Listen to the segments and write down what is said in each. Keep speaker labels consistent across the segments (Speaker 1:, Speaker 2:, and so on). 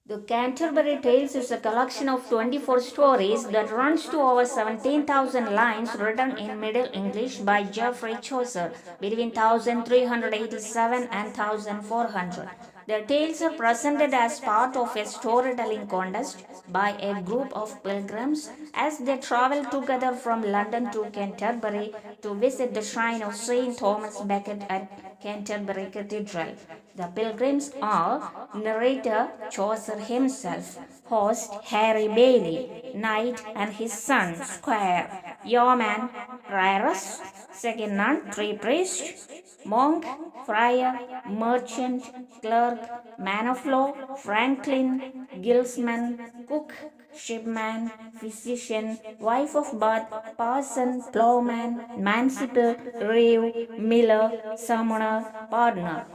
Speaker 1: The Canterbury Tales is a collection of 24 stories that runs to over 17,000 lines written in Middle English by Geoffrey Chaucer between 1387 and 1400. The tales are presented as part of a storytelling contest by a group of pilgrims as they travel together from London to Canterbury to visit the shrine of St. Thomas Becket at Canterbury Cathedral. The pilgrims are narrator Chaucer himself, host Harry Bailey, knight and his son Squire, yeoman Prioress, second nun, three priests, monk, friar, merchant, clerk, man of law, franklin, guildsman, cook, shipman, physician, wife of Bath, parson, plowman, manciple, reeve, miller, summoner, pardoner.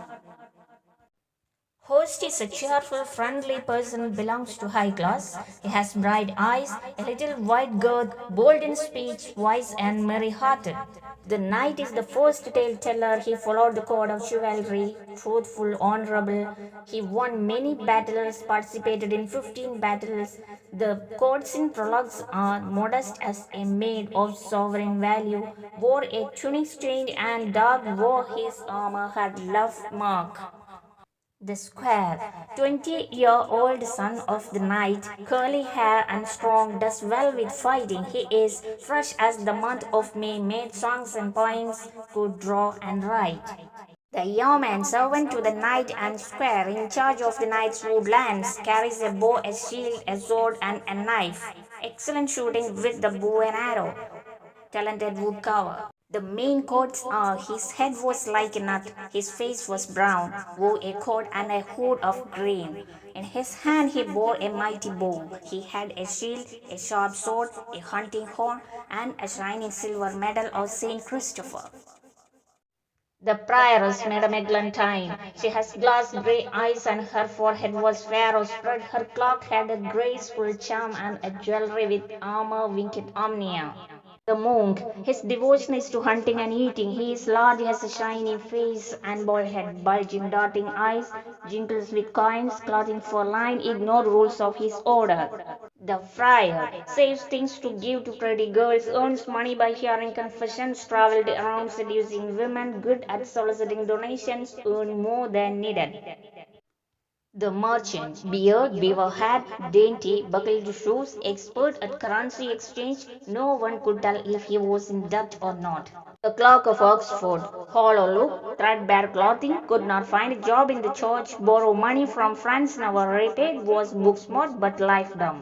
Speaker 1: Host is a cheerful, friendly person, belongs to high class. He has bright eyes, a little wide girth, bold in speech, wise and merry-hearted. The knight is the first tale teller. He followed the code of chivalry, truthful, honorable. He won many battles, participated in 15 battles. The quotes in prologues are modest as a maid of sovereign value, wore a tunic stained and dark, wore his armor had love mark. The square, 20-year-old son of the knight, curly hair and strong, does well with fighting. He is fresh as the month of May, made songs and poems, could draw and write. The yeoman, servant to the knight and squire, in charge of the knight's woodlands, carries a bow, a shield, a sword, and a knife. Excellent shooting with the bow and arrow. Talented woodcarver. The main coats are his head was like a nut, his face was brown, wore a coat and a hood of green. In his hand he bore a mighty bow. He had a shield, a sharp sword, a hunting horn, and a shining silver medal of Saint Christopher. The prioress, Madame Eglantine. She has glass grey eyes and her forehead was fair or spread. Her cloak had a graceful charm and a jewelry with armor winked omnia. The monk, his devotion is to hunting and eating. He is large, has a shiny face and bald head, bulging, darting eyes, jingles with coins, clothing for line, ignore rules of his order. The friar saves things to give to pretty girls, earns money by hearing confessions, traveled around seducing women, good at soliciting donations, earn more than needed. The merchant, beard, beaver hat, dainty, buckled shoes, expert at currency exchange, no one could tell if he was in debt or not. The clerk of Oxford, hollow look, threadbare clothing, could not find a job in the church, borrow money from friends, never repaid, was book smart but life dumb.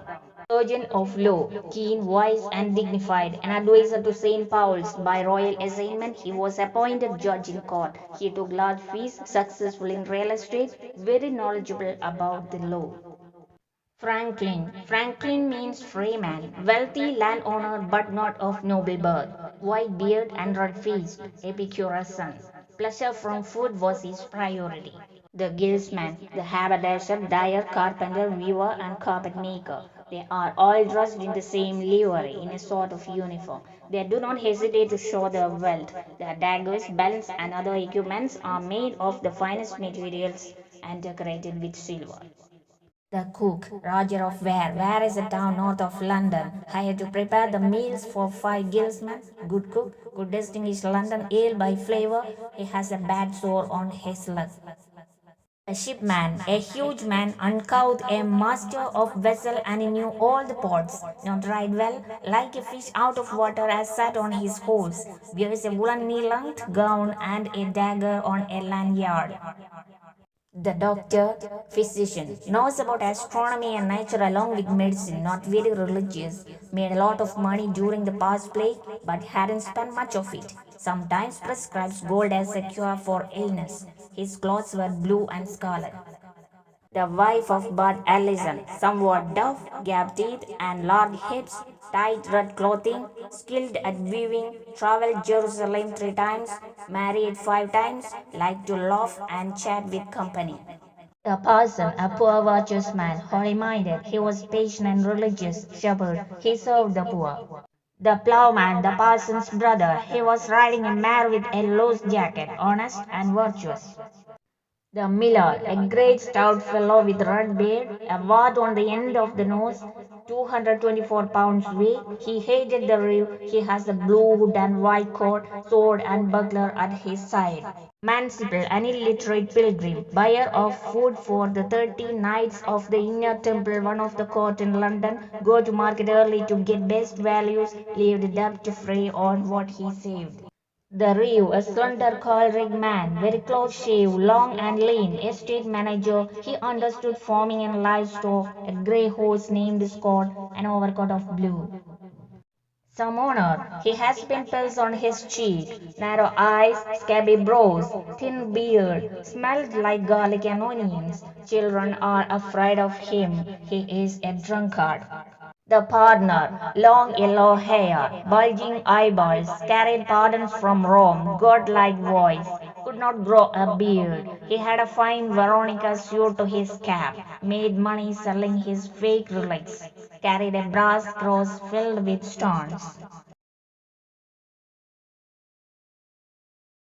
Speaker 1: Surgeon of law, keen, wise, and dignified, an advisor to St. Paul's. By royal assignment, he was appointed judge in court. He took large fees, successful in real estate, very knowledgeable about the law. Franklin. Franklin means freeman, wealthy landowner but not of noble birth. White beard and red faced, Epicurus' son. Pleasure from food was his priority. The guildsman, the haberdasher, dyer, carpenter, weaver, and carpet maker. They are all dressed in the same livery, in a sort of uniform. They do not hesitate to show their wealth. Their daggers, belts, and other equipments are made of the finest materials and decorated with silver. The cook, Roger of Ware. Ware is a town north of London, hired to prepare the meals for 5 guildsmen. Good cook, could distinguish London ale by flavor. He has a bad sore on his leg. A shipman, a huge man, uncouth, a master of vessel, and he knew all the ports. Not ride well, like a fish out of water, as sat on his horse. Wears a woolen knee-length gown and a dagger on a lanyard. The doctor, physician, knows about astronomy and nature along with medicine, not very religious. Made a lot of money during the past plague, but hadn't spent much of it. Sometimes prescribes gold as a cure for illness. His clothes were blue and scarlet. The wife of Bud Allison, somewhat deaf, gap teeth, and large hips, tight red clothing, skilled at weaving, traveled Jerusalem 3 times, married 5 times, liked to laugh and chat with company. The parson, a poor virtuous man, holy-minded, he was patient and religious shepherd, he served the poor. The ploughman, the parson's brother, he was riding a mare with a loose jacket, honest and virtuous. The miller, a great stout fellow with red beard, a wart on the end of the nose, 224 pounds weight. He hated the reeve. He has a blue hood and white coat, sword and buckler at his side. Manciple, an illiterate pilgrim, buyer of food for the 30 knights of the Inner Temple, one of the court in London, go to market early to get best values, lived debt-free on what he saved. The Reeve, a slender, choleric man, very close-shaved, long and lean, estate manager, he understood farming and livestock, a grey horse named Scott, an overcoat of blue. Some honor. He has pimples on his cheek, narrow eyes, scabby brows, thin beard, smells like garlic and onions. Children are afraid of him. He is a drunkard. The partner, long yellow hair, bulging eyeballs, carried pardons from Rome, godlike voice, could not grow a beard. He had a fine Veronica suit to his cap, made money selling his fake relics, carried a brass cross filled with stones.